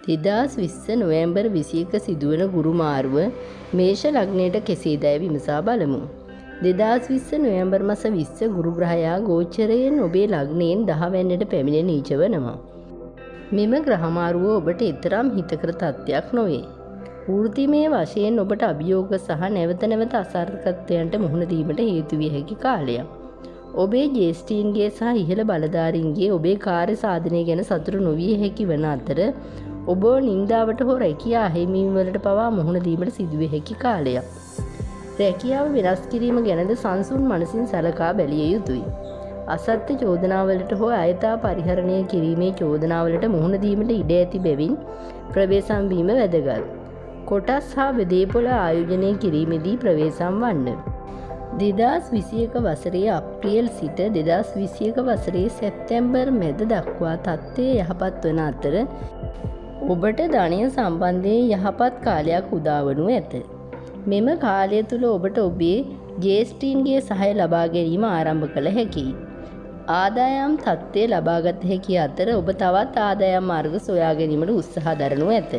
2020 නොවැම්බර් 21 සිදුවන ගුරු මාරුව මේෂ ලග්නයට කෙසේදැයි විමසා බලමු. 2020 නොවැම්බර් මාස 20 ගුරු ග්‍රහයා ගෝචරයෙන් ඔබේ ලග්නයෙන් 10 වෙනිට පැමිණ නීච වෙනවා. මෙම ග්‍රහ මාරුව ඔබට තරම් හිතකර තත්ත්වයක් නොවේ. වෘත්තිමය වශයෙන් ඔබට අභියෝග සහ නැවත නැවත අසාර්ථකත්වයන්ට මුහුණ දීමට හේතු විය හැකි කාලයක්. ඔබේ ජ්‍යෙෂ්ඨීන්ගේ සහ ඉහළ බලධාරීන්ගේ ඔබේ කාර්ය සාධනය ගැන සතුටු නොවිය හැකි වන අතර ඔබ නින්දාවට හෝ රැකියා අහිමිවීම වලට පවා මුහුණ දීමට සිදුවිය හැකි කාලයක්. රැකියාව වෙනස් කිරීම ගැනද සංසුන් මනසින් සලකා බැලිය යුතුයි. අසත්‍ය චෝදනාවලට හෝ අයථා පරිහරණය කිරීමේ චෝදනාවලට මුහුණ දීමට ඉඩ ඇති බැවින් ප්‍රවේශම් වීම වැදගත්. කොටස් හා දේපොළ ආයෝජනය කිරීමේදී ප්‍රවේශම් වන්න. 2021 වසරේ අප්‍රේල් සිට 2021 වසරේ සැප්තැම්බර් මැද දක්වා තත්ත්වය යහපත් වන අතර ඔබට ධනය සම්බන්ධයෙන් යහපත් කාලයක් උදා වනු ඇත. මෙම කාලය තුළ ඔබට ඔබේ ජ්‍යෙෂ්ඨීන්ගේ සහාය ලබා ගැනීම ආරම්භ කළ හැකියි. ආදායම් තත්ත්වය ලබාගත හැකි අතර ඔබ තවත් ආදායම් මාර්ග සොයා ගැනීමට උත්සාහ දරනු ඇත.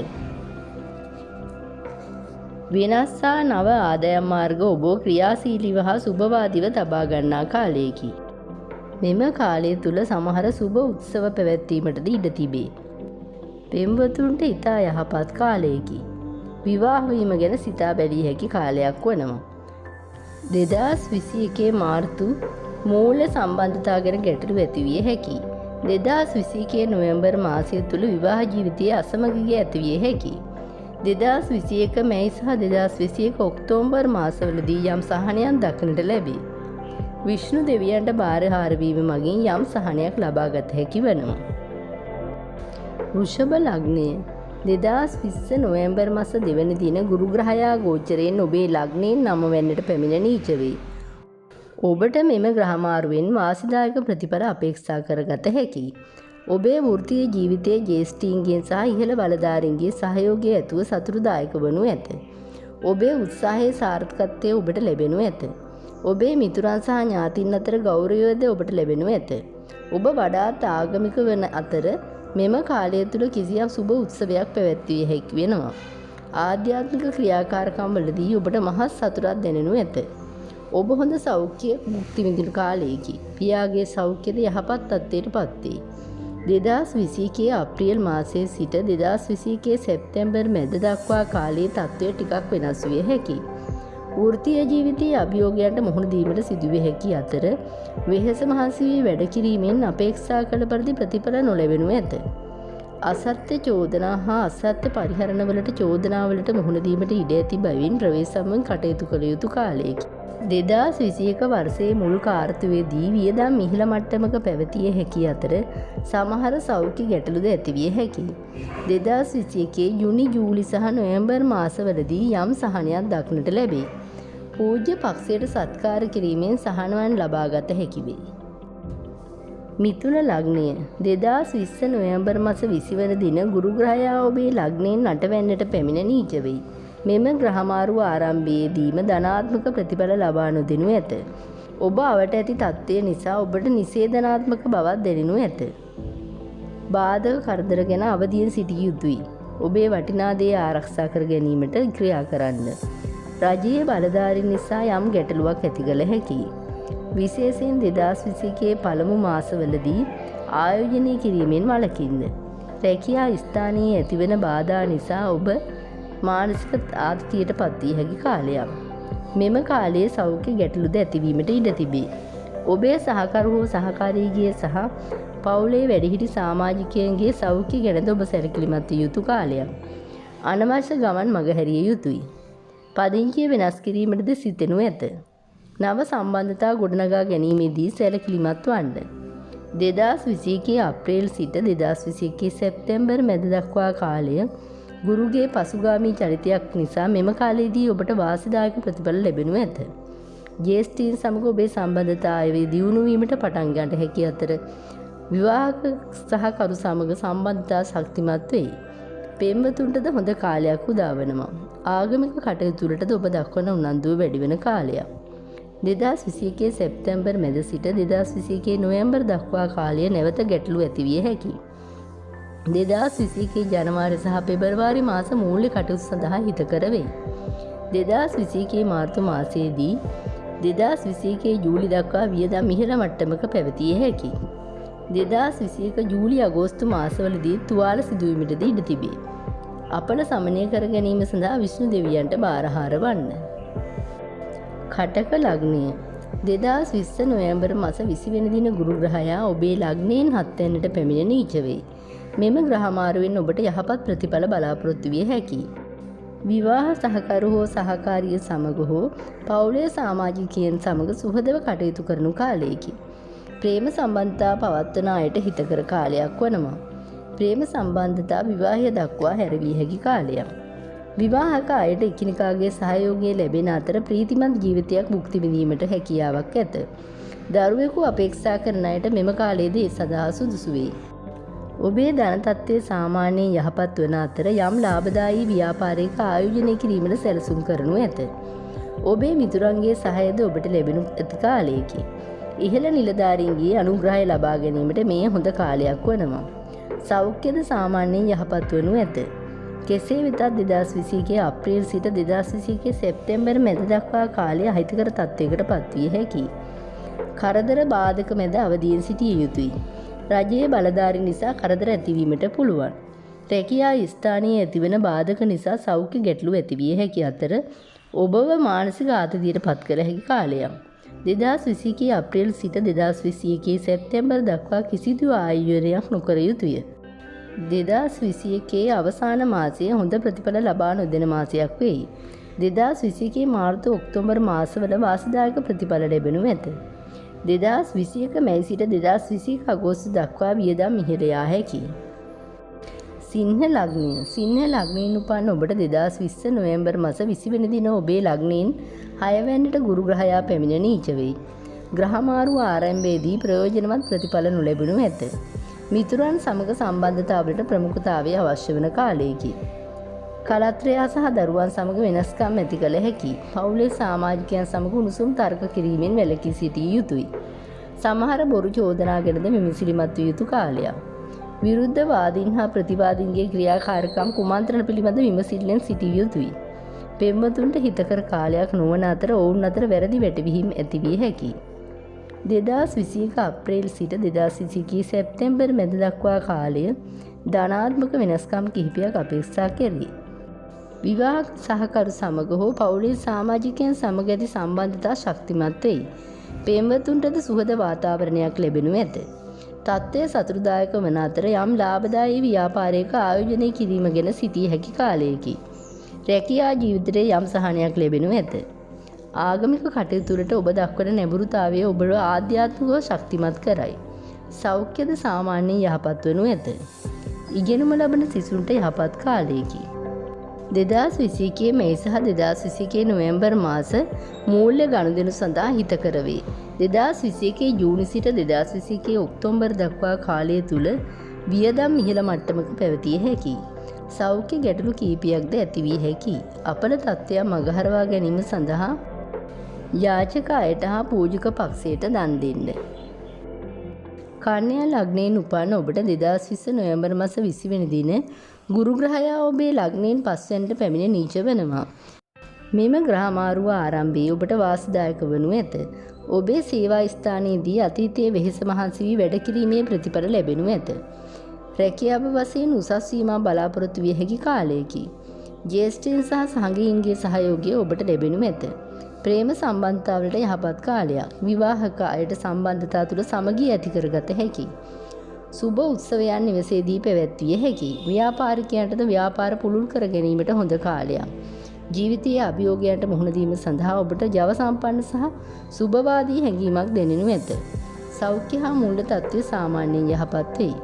වෙනස් හා නව ආදායම් මාර්ග ඔබ ක්‍රියාශීලීව හා සුබවාදීව තබා ගන්නා කාලයකි. මෙම කාලය තුළ සමහර සුබ උත්සව පැවැත්වීමටද ඉඩ තිබේ. පෙම්වතුන්ට ඉතා යහපත් කාලයකි. විවාහ වීම ගැන සිතා බැලිය හැකි කාලයක් වනවා. 2021 මාර්තු මූල්‍ය සම්බන්ධතා ගැන ගැටලු ඇතිවිය හැකියි. 2021 නොවැම්බර් මාසය තුළ විවාහ ජීවිතයේ අසමගිය ඇතිවිය හැකියි. 2021 මැයි සහ 2021 ඔක්තෝබර් මාසවලදී යම් සහනයක් දක්නට ලැබේ. විෂ්ණු දෙවියන්ට බාරහාර වීම මගින් යම් සහනයක් ලබාගත හැකි වෙනවා. වෘෂභ ලග්නය 2020 නොවැම්බර් මාස 2 වෙනි දින ගුරු ග්‍රහයා ගෝචරයෙන් ඔබේ ලග්නයෙන් 9 වෙනිට පැමිණ නීච වේ. ඔබට මෙම ග්‍රහ මාරුවෙන් වාසිදායක ප්‍රතිඵල අපේක්ෂා කරගත හැකියි. ඔබේ වෘත්තීය ජීවිතයේ ජ්‍යෙෂ්ඨීන්ගෙන් සහ ඉහළ බලධාරීන්ගේ සහයෝගය ඇතුව සතුටුදායක වනු ඇත. ඔබේ උත්සාහයේ සාර්ථකත්වය ඔබට ලැබෙනු ඇත. ඔබේ මිතුරන් සහ ඥාතීන් අතර ගෞරවයද ඔබට ලැබෙනු ඇත. ඔබ වඩාත් ආගමික වන අතර මෙම කාලය තුළ කිසියම් සුබ උත්සවයක් පැවැත්විය හැකි වෙනවා. ආධ්‍යාත්මික ක්‍රියාකාරකම් වලදී ඔබට මහත් සතුටක් දැනෙනු ඇත. ඔබ හොඳ සෞඛ්‍ය මුක්ති විඳින කාලයකි. පියාගේ සෞඛ්‍යද යහපත් තත්ත්වයට පත්වේ. 2021 අප්‍රේල් මාසයේ සිට 2021 සැප්තැම්බර් මැද දක්වා කාලයේ තත්ත්වය ටිකක් වෙනස් විය හැකියි. වෘත්තීය ජීවිතයේ අභියෝගයන්ට මුහුණ දීමට සිදුවිය හැකි අතර වෙහෙස මහන්සි වී වැඩ කිරීමෙන් අපේක්ෂා කළ පරිදි ප්‍රතිඵල නොලැබෙනු ඇත. අසත්‍ය චෝදනා හා අසත්‍ය පරිහරණවලට චෝදනාවලට මුහුණ දීමට ඉඩ ඇති බැවින් ප්‍රවේශම්ෙන් කටයුතු කළ යුතු කාලයකි. 2021 වර්ෂයේ මුල් කාර්තුවේදී වියදම් ඉහළ මට්ටමක පැවතිය හැකි අතර සමහර සෞඛ්‍ය ගැටලුද ඇතිවිය හැකියි. 2021 ජුනි ජූලි සහ නොවැම්බර් මාසවලදී යම් සහනයක් දක්නට ලැබේ. පූජ්‍ය පක්ෂයට සත්කාර කිරීමෙන් සහනවන් ලබාගත හැකි වේ. මිථුන ලග්නය 2020 නොවැම්බර් මාස 20 වන දින ගුරු ග්‍රහයා ඔබේ ලග්නයෙන් 8 වෙනිට පැමිණ නීච වෙයි. මෙම ග්‍රහ මාරුව ආරම්භයේදීම ධනාත්මක ප්‍රතිඵල ලබා නොදෙනු ඇත. ඔබ අවට ඇති තත්ත්වය නිසා ඔබට නිෂේධනාත්මක බවක් දැනෙනු ඇත. බාධක කරදර ගැන අවදියෙන් සිටිය යුතුයි. ඔබේ වටිනා දේ ආරක්ෂා කර ගැනීමට ක්‍රියා කරන්න. රජයේ බලධාරීන් නිසා යම් ගැටලුවක් ඇති කළ හැකියි. විශේෂයෙන් 2021 පළමු මාසවලදී ආයෝජනය කිරීමෙන් වළකින්න. රැකියා ස්ථානයේ ඇතිවන බාධා නිසා ඔබ මානසික ආතතියට පත්විය හැකි කාලයක්. මෙම කාලයේ සෞඛ්‍ය ගැටලුද ඇතිවීමට ඉඩ තිබේ. ඔබේ සහකරු හෝ සහකාරීගේ සහ පවුලේ වැඩිහිටි සමාජිකයන්ගේ සෞඛ්‍ය ගැනද ඔබ සැලකිලිමත් විය යුතු කාලයක්. අනවශ්‍ය ගමන් මගහැරිය යුතුයි. පදිංචිය වෙනස් කිරීමටද සිතෙනු ඇත. නව සම්බන්ධතා ගොඩනගා ගැනීමේදී සැලකිලිමත් වන්න. 2021 අප්‍රේල් සිට 2021 සැප්තැම්බර් මැද දක්වා කාලය ගුරුගේ පසුගාමී චරිතයක් නිසා මෙම කාලයේදී ඔබට වාසිදායක ප්‍රතිඵල ලැබෙනු ඇත. ජ්‍යෙෂ්ඨීන් සමග ඔබේ සම්බන්ධතාවය දියුණු වීමට පටන් ගන්නට හැකි අතර විවාහක සහකරු සමග සම්බන්ධතා ශක්තිමත් වෙයි. පෙම්වතුන්ටද හොඳ කාලයක් උදා වෙනවා. ආගමික කටයුතු වලටද ඔබ දක්වන උනන්දුව වැඩි වෙන කාලයක්. 2021 සැප්තැම්බර් මැද සිට 2021 නොවැම්බර් දක්වා කාලය නැවත ගැටලු ඇතිවිය හැකියි. 2021 ජනවාරි සහ පෙබරවාරි මාස මූල්‍ය කටයුතු සඳහා හිතකර වේ. 2021 මාර්තු මාසයේදී 2021 ජූලි දක්වා වියදම් ඉහළ මට්ටමක පැවතිය හැකි. 2021 ජූලි අගෝස්තු මාසවලදී තුවාල සිදුවීමටද ඉඩ තිබේ. අපල සමනය කර ගැනීම සඳහා විෂ්ණු දෙවියන්ට බාරහාර වන්න. කටක ලග්නය 2020 නොවැම්බර් මාස 20 වෙනි දින ගුරු ග්‍රහයා ඔබේ ලග්නයෙන් 7 වෙනිට පැමිණ නීච වේ. මෙම ග්‍රහමාරුවෙන් ඔබට යහපත් ප්‍රතිඵල බලාපොරොත්තු විය හැකියි. විවාහ සහකරු හෝ සහකාරිය සමග හෝ පවුලේ සමාජිකයන් සමග සුහදව කටයුතු කරනු කාලයකි. ප්‍රේම සම්බන්ධතා පවත්වන අයට හිතකර කාලයක් වනවා. ප්‍රේම සම්බන්ධතා විවාහය දක්වා හැරවිය හැකි කාලයක්. විවාහක අයට එකිනෙකාගේ සහයෝගය ලැබෙන අතර ප්‍රීතිමත් ජීවිතයක් භුක්ති විඳීමට හැකියාවක් ඇත. දරුවෙකු අපේක්ෂා කරන අයට මෙම කාලයේදී ඒ සඳහා සුදුසු වේ. ඔබේ ධන තත්ත්වය සාමාන්‍යයෙන් යහපත් වන අතර යම් ලාභදායී ව්‍යාපාරයක ආයෝජනය කිරීමට සැලසුම් කරනු ඇත. ඔබේ මිතුරන්ගේ සහයද ඔබට ලැබෙනු ඇති කාලයකි. ඉහළ නිලධාරීන්ගේ අනුග්‍රහය ලබා ගැනීමට මේ හොඳ කාලයක් වනවා. සෞඛ්‍යද සාමාන්‍යයෙන් යහපත් වනු ඇත. කෙසේ වෙතත් 2021 අප්‍රේල් සිට 2021 සැප්තැම්බර් මැද දක්වා කාලය අහිතකර තත්ත්වයකට පත්විය හැකියි. කරදර බාධක මැද අවදියෙන් සිටිය යුතුයි. රජයේ බලධාරී නිසා කරදර ඇතිවීමට පුළුවන්. රැකියා ස්ථානයේ ඇතිවන බාධක නිසා සෞඛ්‍ය ගැටලු ඇතිවිය හැකි අතර ඔබව මානසික ආතතියට පත් කළ හැකි කාලයක්. 2021 අප්‍රේල් සිට 2021 සැප්තැම්බර් දක්වා කිසිදු ආයෝජනයක් නොකර යුතුය. 2021 අවසාන මාසයේ හොඳ ප්‍රතිඵල ලබා නොදෙන මාසයක් වෙයි. 2021 මාර්තු ඔක්තෝබර් මාසවල වාසිදායක ප්‍රතිඵල ලැබෙනු ඇත. 2021 මැයි සිට 2021 අගෝස්තු දක්වා වියදම් ඉහළ යා හැකියි. සිංහ ලග්නය. සිංහ ලග්නයෙන් උපන් ඔබට 2020 නොවැම්බර් මාස 20 වෙනි දින ඔබේ ලග්නයෙන් 6 වෙනිට ගුරු ග්‍රහයා පැමිණ නීච වෙයි. ග්‍රහමාරුව ආරම්භයේදී ප්‍රයෝජනවත් ප්‍රතිඵල නොලැබුණු ඇත. මිතුරන් සමග සම්බන්ධතාවලට ප්‍රමුඛතාවය අවශ්‍ය වන කාලයකි. කලත්‍රයා සහ දරුවන් සමග වෙනස්කම් ඇති කළ හැකි. පවුලේ සමාජිකයන් සමග උණුසුම් තර්ක කිරීමෙන් වැළකී සිටිය යුතුයි. සමහර බොරු චෝදනා ගැනද විමසිලිමත් විය යුතු කාලයක්. විරුද්ධවාදීන් හා ප්‍රතිවාදීන්ගේ ක්‍රියාකාරකම් කුමන්ත්‍රණ පිළිබඳ විමසිල්ලෙන් සිටිය යුතුයි. පෙම්වතුන්ට හිතකර කාලයක් නොවන අතර ඔවුන් අතර වැරදි වැටවීම් ඇතිවිය හැකියි. 2021 අප්‍රේල් සිට 2021 සැප්තැම්බර් මැද දක්වා කාලය ධනාත්මක වෙනස්කම් කිහිපයක් අපේක්ෂා කෙරේ. විවාහ සහකරු සමග හෝ පවුලේ සමාජිකයන් සමග ඇති සම්බන්ධතා ශක්තිමත් වෙයි. පෙම්වතුන්ටද සුහද වාතාවරණයක් ලැබෙනු ඇත. තත්ත්වය සතුටුදායක වන අතර යම් ලාභදායී ව්‍යාපාරයක ආයෝජනය කිරීම ගැන සිටිය හැකි කාලයකි. රැකියා ජීවිතයේ යම් සහනයක් ලැබෙනු ඇත. ආගමික කටයුතුවලට ඔබ දක්වන නැඹුරුතාවය ඔබව ආධ්‍යාත්මිකව ශක්තිමත් කරයි. සෞඛ්‍යද සාමාන්‍යයෙන් යහපත් වනු ඇත. ඉගෙනුම ලබන සිසුන්ට යහපත් කාලයකි. 2021 මැයි සහ 2021 නොවැම්බර් මාස මූල්‍ය ගනුදෙනු සඳහා හිතකර වේ. 2021 ජූනි සිට 2021 ඔක්තෝබර් දක්වා කාලය තුල වියදම් ඉහළ මට්ටමක පැවතිය හැකියි. සෞඛ්‍ය ගැටලු කීපයක්ද ඇතිවිය හැකියි. අපල තත්ත්වයක් මගහරවා ගැනීම සඳහා යාචක අයට හා පූජක පක්ෂයට දන් දෙන්න. කන්‍යා ලග්නයෙන් උපන් ඔබට 2020 නොවැම්බර් මාස 20 වෙනි දින ගුරු ග්‍රහයා ඔබේ ලග්නයෙන් 5 වෙනිට පැමිණ නීච වෙනවා. මෙම ග්‍රහමාරුව ආරම්භයේ ඔබට වාසිදායක වනු ඇත. ඔබේ සේවා ස්ථානයේදී අතීතයේ වෙහෙස මහන්සි වී වැඩ කිරීමේ ප්‍රතිඵල ලැබෙනු ඇත. රැකියාව වශයෙන් උසස් වීමක් බලාපොරොත්තු විය හැකි කාලයකි. ජ්‍යෙෂ්ඨයන් සහ සංගීන්ගේ සහයෝගය ඔබට ලැබෙනු ඇත. ප්‍රේම සම්බන්ධතාවලට යහපත් කාලයක්. විවාහක අයට සම්බන්ධතා තුළ සමගිය ඇති කරගත හැකියි. සුබ උත්සවයන් නිවසේදී පැවැත්විය හැකියි. ව්‍යාපාරිකයන්ටද ව්‍යාපාර පුළුල් කර ගැනීමට හොඳ කාලයක්. ජීවිතයේ අභියෝගයන්ට මුහුණ දීම සඳහා ඔබට ජව සම්පන්න සහ සුබවාදී හැඟීමක් දැනෙනු ඇත. සෞඛ්‍ය හා මූල්‍ය තත්ත්වය සාමාන්‍යයෙන් යහපත් වෙයි.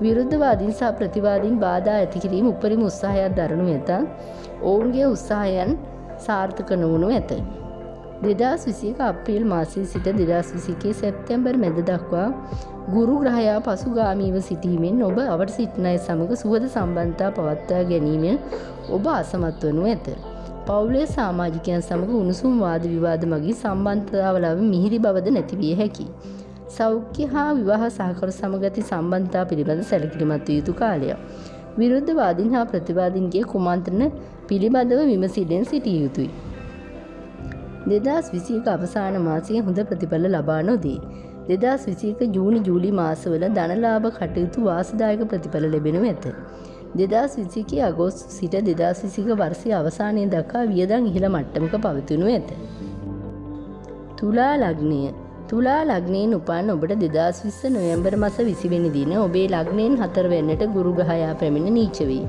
විරුද්ධවාදීන් සහ ප්‍රතිවාදීන් බාධා ඇති කිරීම උපරිම උත්සාහයක් දරනු ඇත. ඔවුන්ගේ උත්සාහයන් සාර්ථක නොවනු ඇත. 2021 අප්‍රේල් මාසයේ සිට 2021 සැප්තැම්බර් මැද දක්වා ගුරු ග්‍රහයා පසුගාමීව සිටීමෙන් ඔබ අවට සිටින අය සමග සුහද සම්බන්ධතා පවත්වා ගැනීමෙන් ඔබ අසමත් වනු ඇත. පවුලේ සමාජිකයන් සමග උණුසුම් වාද විවාද මගින් සම්බන්ධතාවල මිහිරි බවද නැති විය හැකියි. සෞඛ්‍ය හා විවාහ සහකරු සමග ඇති සම්බන්ධතා පිළිබඳ සැලකිලිමත් විය යුතු කාලයක්. විරුද්ධවාදීන් හා ප්‍රතිවාදීන්ගේ කුමන්ත්‍රණ පිළිබඳව විමසිල්ලෙන් සිටිය යුතුයි. 2021 අවසාන මාසයේ හොඳ ප්‍රතිඵල ලබා නොදී 2021 ජූනි ජූලි මාසවල ධනලාභ කටයුතු වාසිදායක ප්‍රතිඵල ලැබෙනු ඇත. 2021 අගෝස්තු සිට 2021 වර්ෂයේ අවසානය දක්වා වියදම් ඉහළ මට්ටමක පවතිනු ඇත. තුලා ලග්නය. තුලා ලග්නයෙන් උපන් ඔබට 2020 නොවැම්බර් මාස 20 වෙනි දින ඔබේ ලග්නයෙන් 4 වෙනිට ගුරු ග්‍රහයා පැමිණ නීච වේ.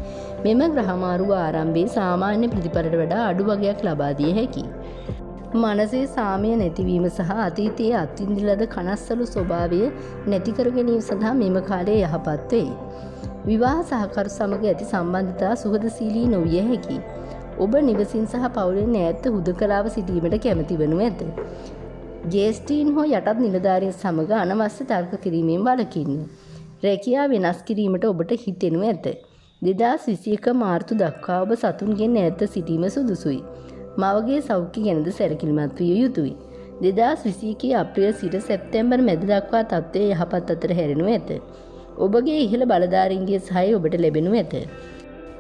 මෙම ග්‍රහමාරුව ආරම්භයේ සාමාන්‍ය ප්‍රතිඵලට වඩා අඩු වගයක් ලබා දිය හැකියි. මනසේ සාමය නැතිවීම සහ අතීතයේ අත්විඳින ලද කනස්සලු ස්වභාවය නැති කර ගැනීම සඳහා මෙම කාලය යහපත් වේ. විවාහ සහකරු සමග ඇති සම්බන්ධතා සුහදශීලී නොවිය හැකියි. ඔබ නිවසින් සහ පවුලෙන් ඈත හුදකලාව සිටීමට කැමැති වනු ඇත. ජ්‍යෙෂ්ඨීන් හෝ යටත් නිලධාරීන් සමග අනවශ්‍ය තර්ක කිරීමෙන් වළකින්න. රැකියාව වෙනස් කිරීමට ඔබට හිතෙනු ඇත. 2021 මාර්තු දක්වා ඔබ සතුන්ගෙන් ඈත සිටීම සුදුසුයි. මවගේ සෞඛ්‍ය ගැනද සැලකිලිමත් විය යුතුයි. 2021 අප්‍රේල් සිට සැප්තැම්බර් මැද දක්වා තත්ත්වය යහපත් අතර හැරෙනු ඇත. ඔබගේ ඉහළ බලධාරීන්ගේ සහාය ඔබට ලැබෙනු ඇත.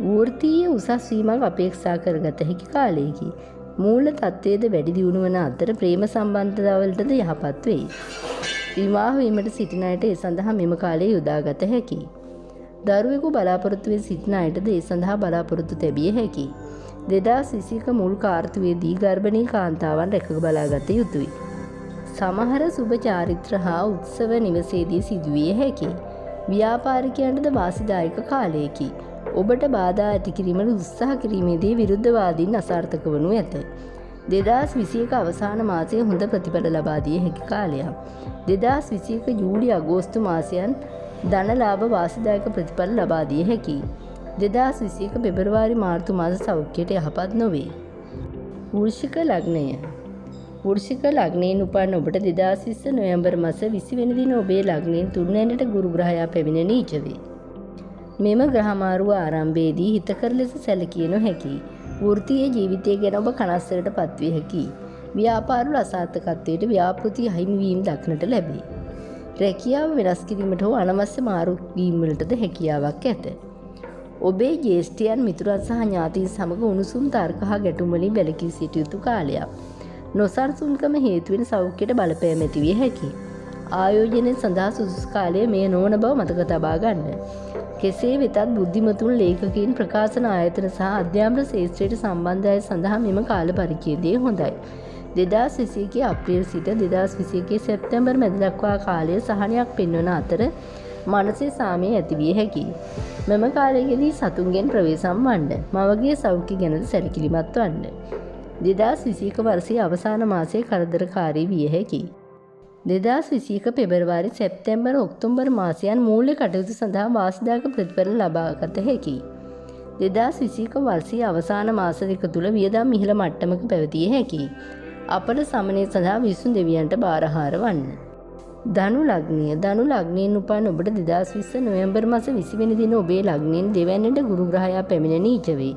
වෘත්තීය උසස් වීමක් අපේක්ෂා කරගත හැකි කාලයකි. මූල තත්ත්වයේද වැඩි දියුණු වන අතර ප්‍රේම සම්බන්ධතාවලටද යහපත් වෙයි. විවාහ වීමට සිටින අයට ඒ සඳහා මෙම කාලය යොදාගත හැකියි. දරුවෙකු බලාපොරොත්තු වී සිටින අයටද ඒ සඳහා බලාපොරොත්තු තැබිය හැකියි. 2021 මුල් කාර්තුවේදී ගර්භණී කාන්තාවන් රැක බලාගත යුතුයි. සමහර සුබ චාරිත්‍ර හා උත්සව නිවසේදී සිදුවිය හැකියි. ව්‍යාපාරිකයන්ටද වාසිදායක කාලයකි. ඔබට බාධා ඇති කිරීමට උත්සාහ කිරීමේදී විරුද්ධවාදීන් අසාර්ථක වනු ඇත. 2021 අවසාන මාසයේ හොඳ ප්‍රතිඵල ලබා දිය හැකි කාලයක්. 2021 ජූලි අගෝස්තු මාසයන් ධනලාභ වාසිදායක ප්‍රතිඵල ලබා දිය හැකියි. 2021 පෙබරවාරි මාර්තු මාස සෞඛ්‍යයට යහපත් නොවේ. වෘශ්චික ලග්නය. වෘශ්චික ලග්නයෙන් උපන් ඔබට 2020 නොවැම්බර් මාස 20 වෙනි දින ඔබේ ලග්නයෙන් 3 වෙනිට ගුරු ග්‍රහයා පැමිණ නීච වේ. මෙම ග්‍රහමාරුව ආරම්භයේදී හිතකර ලෙස සැලකිය නොහැකියි. වෘත්තීය ජීවිතය ගැන ඔබ කනස්සලට පත්විය හැකියි. ව්‍යාපාරවල අසාර්ථකත්වයට ව්‍යාපෘති හිමිවීම දක්නට ලැබේ. රැකියාව වෙනස් කිරීමට හෝ අනවශ්‍ය මාරු වීමවලටද හැකියාවක් ඇත. ඔබේ ජ්‍යෙෂ්ඨයන් මිතුරන් සහ ඥාතීන් සමග උණුසුම් තර්ක හා ගැටුම් වලින් වැළකී සිටිය යුතු කාලයක්. නොසන්සුන්කම හේතුවෙන් සෞඛ්‍යයට බලපෑම් ඇති විය හැකියි. ආයෝජනය සඳහා සුදුසු කාලය මේ නොවන බව මතක තබා ගන්න. කෙසේ වෙතත් බුද්ධිමතුන් ලේඛකයින් ප්‍රකාශන ආයතන සහ අධ්‍යාපන ශාස්ත්‍රයට සම්බන්ධ අය සඳහා මෙම කාල පරිච්ඡේදය හොඳයි. 2021 අප්‍රේල් සිට 2021 සැප්තැම්බර් මැද දක්වා කාලය සහනයක් පෙන්වන අතර මනසේ සාමය ඇති විය හැකියි. මෙම කාලයේදී සතුන්ගෙන් ප්‍රවේශම් වන්න, මවගේ සෞඛ්‍ය ගැනද සැලකිලිමත් වන්න. 2021 වර්ෂයේ අවසාන මාසයේ කරදරකාරී විය හැකියි. 2021 පෙබරවාරි සැප්තැම්බර් ඔක්තෝබර් මාසයන් මූල්‍ය කටයුතු සඳහා වාසිදායක ප්‍රතිඵල ලබාගත හැකියි. 2021 වර්ෂයේ අවසාන මාස දෙක තුළ වියදම් ඉහළ මට්ටමක පැවතිය හැකියි. අපල සමනය සඳහා විසුණු දෙවියන්ට බාරහාර වන්න. ධනු ලග්නය. ධනු ලග්නයෙන් උපන් ඔබට 2020 නොවැම්බර් මාස 20 වෙනි දින ඔබේ ලග්නයෙන් දෙවැන්නට ගුරු ග්‍රහයා පැමිණ නීච වේ.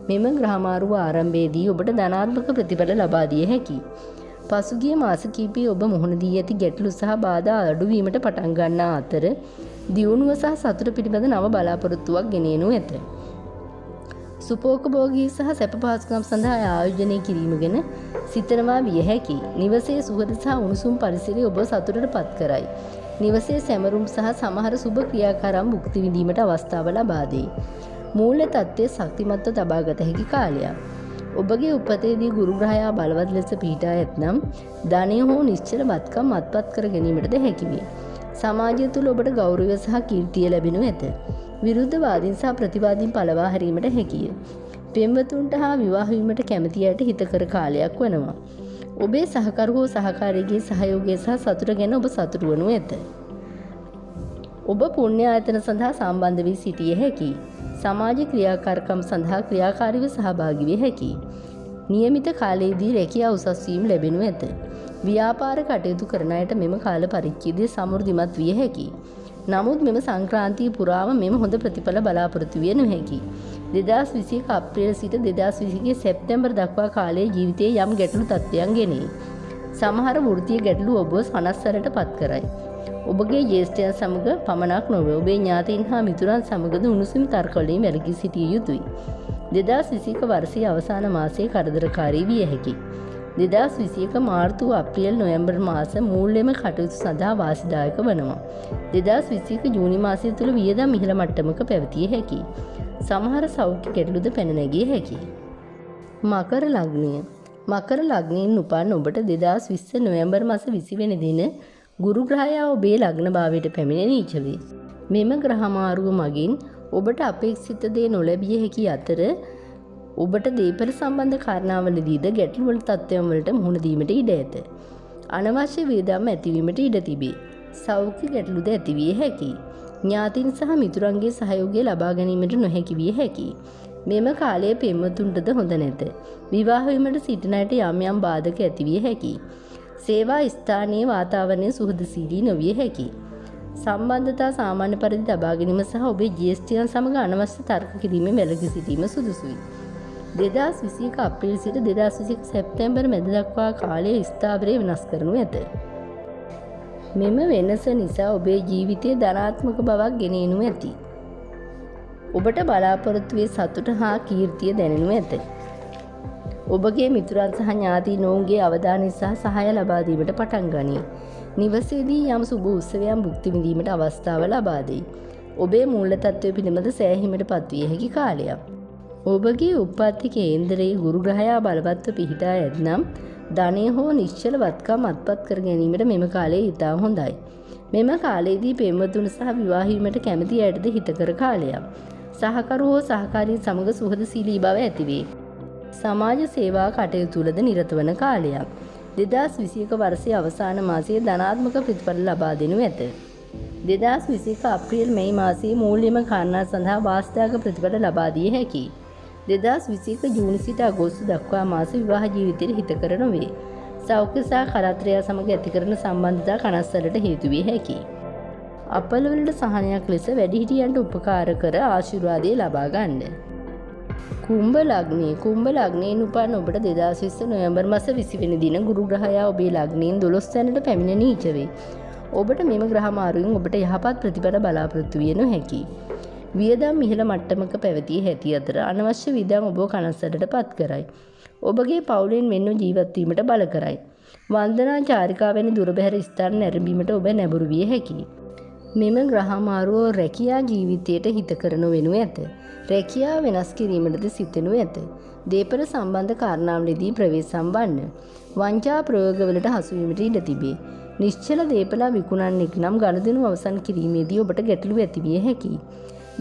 මෙම ග්‍රහමාරුව ආරම්භයේදී ඔබට ධනාත්මක ප්‍රතිඵල ලබා දිය හැකියි. පසුගිය මාස කිහිපයේ ඔබ මුහුණ දී ඇති ගැටලු සහ බාධා අඩුවීමට පටන් ගන්නා අතර දියුණුව සහ සතුට පිළිබඳ නව බලාපොරොත්තුවක් ගෙනෙනු ඇත. සුපෝකභෝගී සහ සැප පහසුකම් සඳහා ආයෝජනය කිරීම ගැන සිතනවා විය හැකියි. නිවසේ සුහද සහ උණුසුම් පරිසරය ඔබ සතුටට පත් කරයි. නිවසේ සැමරුම් සහ සමහර සුබ ක්‍රියාකාරම් භුක්ති විඳීමට අවස්ථාව ලබා දෙයි. මූල්‍ය තත්ත්වයේ ශක්තිමත්ව තබාගත හැකි කාලයක්. ඔබගේ උපතේදී ගුරු ග්‍රහයා බලවත් ලෙස පිහිටා ඇතනම් ධනය හෝ නිශ්චල බත්කම් අත්පත් කර ගැනීමටද හැකි වේ. සමාජය තුළ ඔබට ගෞරවය සහ කීර්තිය ලැබෙනු ඇත. විරුද්ධවාදීන් සහ ප්‍රතිවාදීන් පළවා හැරීමට හැකිය. පෙම්වතුන්ට හා විවාහ වීමට කැමති අයට හිතකර කාලයක් වනවා. ඔබේ සහකරු හෝ සහකාරියගේ සහයෝගය සහ සතුට ගැන ඔබ සතුටු වනු ඇත. ඔබ පුණ්‍ය ආයතන සඳහා සම්බන්ධ වී සිටිය හැකියි. සමාජ ක්‍රියාකාරකම් සඳහා ක්‍රියාකාරීව සහභාගී විය හැකියි. නියමිත කාලයේදී රැකියාව උසස් වීම ලැබෙනු ඇත. ව්‍යාපාර කටයුතු කරන අයට මෙම කාල පරිච්ඡේදය සමෘද්ධිමත් විය හැකියි. නමුත් මෙම සංක්‍රාන්තිය පුරාම මෙම හොඳ ප්‍රතිඵල බලාපොරොත්තු විය නොහැකියි. 2021 අප්‍රේල් සිට 2021 සැප්තැම්බර් දක්වා කාලයේ ජීවිතයේ යම් ගැටලු තත්ත්වයන් ගෙනේ. සමහර වෘත්තීය ගැටලු ඔබ සනස්සරට පත් කරයි. ඔබගේ ජ්‍යෙෂ්ඨයන් සමග පමණක් නොවේ ඔබේ ඥාතීන් හා මිතුරන් සමගද උණුසුම් තර්කවලින් වැළකී සිටිය යුතුයි. 2021 වර්ෂයේ අවසාන මාසයේ කරදරකාරී විය හැකියි. 2021 මාර්තු අප්‍රේල් නොවැම්බර් මාස මූල්‍යම කටයුතු සඳහා වාසිදායක වනවා. 2021 ජූනි මාසය තුළ වියදම් ඉහළ මට්ටමක පැවතිය හැකියි. සමහර සෞඛ්‍ය ගැටලුද පැන නැගිය හැකියි. මකර ලග්නය. මකර ලග්නයෙන් උපන් ඔබට 2020 නොවැම්බර් මාස 20 වෙනි දින ගුරු ග්‍රහයා ඔබේ ලග්න භාවයට පැමිණ නීච වේ. මෙම ග්‍රහමාරුව මගින් ඔබට අපේක්ෂිත දේ නොලැබිය හැකි අතර ඔබට දේපල සම්බන්ධ කාරණාවලදීද ගැටලුවල තත්ත්වයන් වලට මුහුණ දීමට ඉඩ ඇත. අනවශ්‍ය වියදම් ඇතිවීමට ඉඩ තිබේ. සෞඛ්‍ය ගැටලුද ඇතිවිය හැකියි. ඥාතීන් සහ මිතුරන්ගේ සහයෝගය ලබා ගැනීමට නොහැකි විය හැකියි. මෙම කාලය පෙම්වතුන්ටද හොඳ නැත. විවාහ වීමට සිටින අයට යම් යම් බාධක ඇතිවිය හැකියි. සේවා ස්ථානීය වාතාවරණය සුහදශීලී නොවිය හැකියි. සම්බන්ධතා සාමාන්‍ය පරිදි තබා ගැනීම සහ ඔබේ ජ්‍යෙෂ්ඨයන් සමග අනවශ්‍ය තර්ක කිරීමෙන් වැළකී සිටීම සුදුසුයි. 2021 අප්‍රේල් සිට 2021 සැප්තැම්බර් මැද දක්වා කාලයේ ස්ථාවරය වෙනස් කරනු ඇත. මෙම වෙනස නිසා ඔබේ ජීවිතයේ ධනාත්මක බවක් ගෙන එනු ඇති. ඔබට බලාපොරොත්තුවේ සතුට හා කීර්තිය දැනෙනු ඇත. ඔබගේ මිතුරන් සහ ඥාතීන් ඔවුන්ගේ අවධානය සහ සහාය ලබා දීමට පටන් ගනී. නිවසේදී යම් සුබ උත්සවයන් භුක්ති විඳීමට අවස්ථාව ලබා දෙයි. ඔබේ මූල තත්ත්වය පිළිබඳ සෑහීමට පත්විය හැකි කාලයක්. ඔබගේ උප්පත්ති කේන්දරයේ ගුරු ග්‍රහයා බලවත්ව පිහිටා ඇතනම් ධනය හෝ නිශ්චල වත්කම් අත්පත් කර ගැනීමට මෙම කාලය ඉතා හොඳයි. මෙම කාලයේදී පෙම්වතුන් සහ විවාහ වීමට කැමති අයටද හිතකර කාලයක්. සහකරු හෝ සහකාරීන් සමග සුහදශීලී බව ඇතිවේ. සමාජ සේවා කටයුතු තුළද නිරත වන කාලයක්. 2021 වර්ෂයේ අවසාන මාසයේ ධනාත්මක ප්‍රතිඵල ලබා දෙනු ඇත. 2021 අප්‍රේල් මැයි මාසයේ මූල්‍යම කාරණා සඳහා වාස්තවික ප්‍රතිඵල ලබා දිය හැකියි. 2021 ජූනි සිට අගෝස්තු දක්වා මාස විවාහ ජීවිතයට හිතකර නොවේ. සෞඛ්‍ය සහ කරදරය සමග ඇති කරන සම්බන්ධතා කනස්සලට හේතු විය හැකියි. අපලවලට සහනයක් ලෙස වැඩිහිටියන්ට උපකාර කර ආශිර්වාදය ලබා ගන්න. කුම්භ ලග්නය. කුම්භ ලග්නයෙන් උපන් ඔබට 2020 නොවැම්බර් මාස 20 වෙනි දින ගුරු ග්‍රහයා ඔබේ ලග්නයෙන් 12 තැනට පැමිණ නීච වේ. ඔබට මෙම ග්‍රහ මාරුවෙන් ඔබට යහපත් ප්‍රතිඵල බලාපොරොත්තු විය නොහැකියි. වියදම් ඉහළ මට්ටමක පැවතිය හැකි අතර අනවශ්‍ය වියදම් ඔබ කනස්සලට පත් කරයි. ඔබගේ පවුලෙන් මෙන්ව ජීවත් වීමට බල කරයි. වන්දනා චාරිකා වැනි දුරබැහැර ස්ථාන නැරඹීමට ඔබ නැඹුරු විය හැකියි. මෙම ග්‍රහමාරුව රැකියා ජීවිතයට හිතකර නොවෙනු ඇත. රැකියාව වෙනස් කිරීමටද සිතෙනු ඇත. දේපල සම්බන්ධ කාරණාවලදී ප්‍රවේශම් වන්න. වංචා ප්‍රයෝගවලට හසුවීමට ඉඩ තිබේ. නිශ්චල දේපල විකුණන්නෙක් නම් ගනුදෙනු අවසන් කිරීමේදී ඔබට ගැටලු ඇතිවිය හැකියි.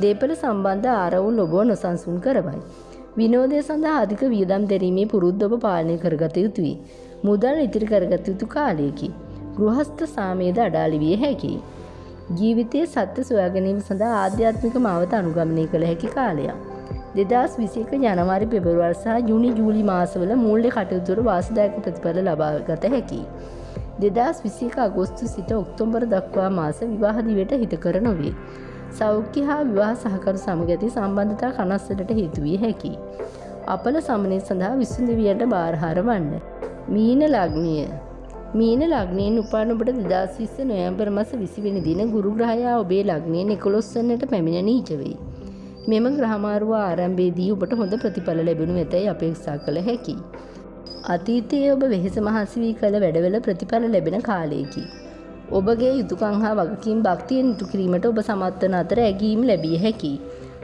දේපල සම්බන්ධ ආරවුල් ඔබ නොසන්සුන් කරවයි. විනෝදය සඳහා අධික වියදම් දැරීමේ පුරුද්ද ඔබ පාලනය කරගත යුතුයි. මුදල් ඉතිරි කරගත යුතු කාලයකි. ගෘහස්ත සාමයේද අඩාලි විය හැකියි. ජීවිතයේ සත්‍ය සොයා ගැනීම සඳහා ආධ්‍යාත්මික මාවත අනුගමනය කළ හැකි කාලයක්. 2021 ජනවාරි පෙබරවාරි සහ ජූනි ජූලි මාසවල මූල්‍ය කටයුතු වල වාසිදායක ප්‍රතිඵල ලබා ගත හැකියි. 2021 අගෝස්තු සිට ඔක්තෝබර් දක්වා මාස විවාහ දිවියට හිතකර නොවේ. සෞඛ්‍ය හා විවාහ සහකරු සමග ඇති සම්බන්ධතා කනස්සලට හේතු විය හැකියි. අපල සමනය සඳහා විසඳුවියට බාරහාර වන්න. මීන ලග්නය. මීන ලග්නයෙන් උපන් ඔබට 2020 නොවැම්බර් මාස 20 වෙනි දින ගුරු ග්‍රහයා ඔබේ ලග්නයෙන් 11 වෙනිට පැමිණ නීච වේ. මෙම ග්‍රහමාරුව ආරම්භයේදී ඔබට හොඳ ප්‍රතිඵල ලැබෙනු ඇතැයි අපේක්ෂා කළ හැකියි. අතීතයේ ඔබ වෙහෙස මහන්සි වී කළ වැඩවල ප්‍රතිඵල ලැබෙන කාලයකි. ඔබගේ යුතුයකම් හා වගකීම් භක්තියෙන් ඉටු කිරීමට ඔබ සමත් වන අතර ඇගීම් ලැබිය හැකියි.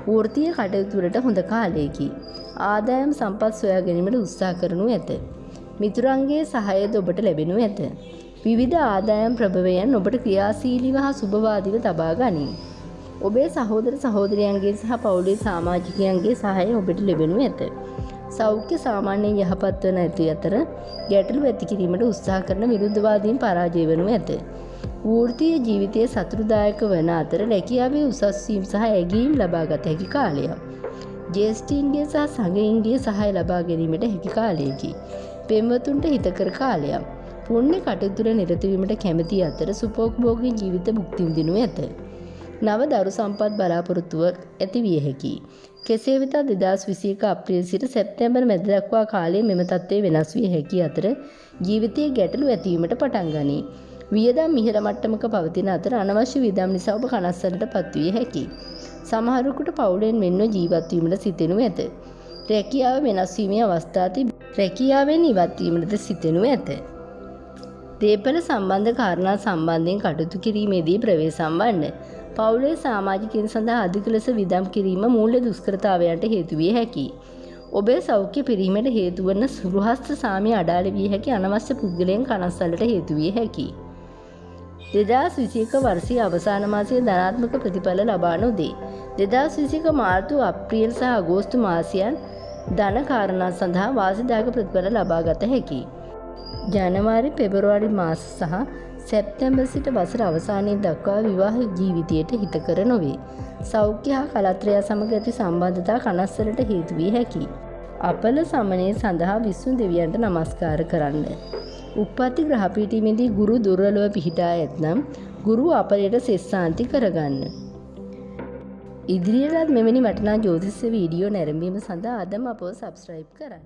වෘත්තීය කටයුතු වලට හොඳ කාලයකි. ආදායම් සම්පත් සොයා ගැනීමට උත්සාහ කරනු ඇත. මිතුරන්ගේ සහායද ඔබට ලැබෙනු ඇත. විවිධ ආදායම් ප්‍රභවයන් ඔබට ක්‍රියාශීලීව හා සුබවාදීව තබා ගනී. ඔබේ සහෝදර සහෝදරයන්ගේ සහ පවුලේ සමාජිකයන්ගේ සහාය ඔබට ලැබෙනු ඇත. සෞඛ්‍ය සාමාන්‍යයෙන් යහපත් වන ඇති අතර ගැටලු ඇති කිරීමට උත්සාහ කරන විරුද්ධවාදීන් පරාජය වනු ඇත. වෘත්තීය ජීවිතයේ සතුටුදායක වන අතර රැකියාවේ උසස් වීම සහ ඇගීම් ලබා ගත හැකි කාලයක්. ජ්‍යෙෂ්ඨීන්ගේ සහ සගයින්ගේ සහාය ලබා ගැනීමට හැකි කාලයකි. පෙම්වතුන්ට හිතකර කාලයක්. පුණ්‍ය කටයුතු වල නිරත වීමට කැමැති අතර සුඛෝපභෝගී ජීවිත භුක්ති විඳිනු ඇත. නව දරු සම්පත් බලාපොරොත්තුවක් ඇති විය හැකියි. කෙසේ වෙතත් 2021 අප්‍රේල් සිට සැප්තැම්බර් මැද දක්වා කාලයේ මෙම තත්ත්වය වෙනස් විය හැකි අතර ජීවිතයේ ගැටලු ඇතිවීමට පටන් ගනී. වියදම් ඉහළ මට්ටමක පවතින අතර අනවශ්‍ය වියදම් නිසා ඔබ කනස්සල්ලට පත්විය හැකියි. සමහරෙකුට පවුලෙන් වෙන්ව ජීවත් වීමට සිතෙනු ඇත. රැකියාව වෙනස් වීමේ අවස්ථා රැකියාවෙන් ඉවත් වීමටද සිතෙනු ඇත. දේපල සම්බන්ධ කාරණා සම්බන්ධයෙන් කටයුතු කිරීමේදී ප්‍රවේශම් වන්න. පවුලේ සමාජිකයන් සඳහා අධික ලෙස වියදම් කිරීම මූල්‍ය දුෂ්කරතාවයන්ට හේතු විය හැකියි. ඔබේ සෞඛ්‍ය පිරීමට හේතු වන ගෘහස්ත සාමය අඩාල විය හැකි අනවශ්‍ය පුද්ගලයන් කනස්සල්ලට හේතු විය හැකියි. 2021 වර්ෂයේ අවසාන මාසයේ ධනාත්මක ප්‍රතිඵල ලබා නොදී 2021 මාර්තු අප්‍රේල් සහ අගෝස්තු මාසයන් ධන කාරණා සඳහා වාසිදායක ප්‍රතිඵල ලබා ගත හැකියි. ජනවාරි පෙබරවාරි මාස සහ සැප්තැම්බර් සිට වසර අවසානයේ දක්වා විවාහ ජීවිතයට හිතකර නොවේ. සෞඛ්‍ය හා කලත්‍රය සමග ඇති සම්බන්ධතා කනස්සලට හේතු විය හැකියි. අපල සමනය සඳහා විසුණු දෙවියන්ට නමස්කාර කරන්න. උප්පත්ති ග්‍රහ පීඨීමේදී ගුරු දුර්වලව පිහිටා ඇතනම් ගුරු අපලයට සෙස්සාන්ති කරගන්න. ඉදිරියටත් මෙවැනි වටිනා ජ්‍යොතිෂ වීඩියෝ නැරඹීම සඳහා අදම අපව සබ්ස්ක්‍රයිබ් කරන්න.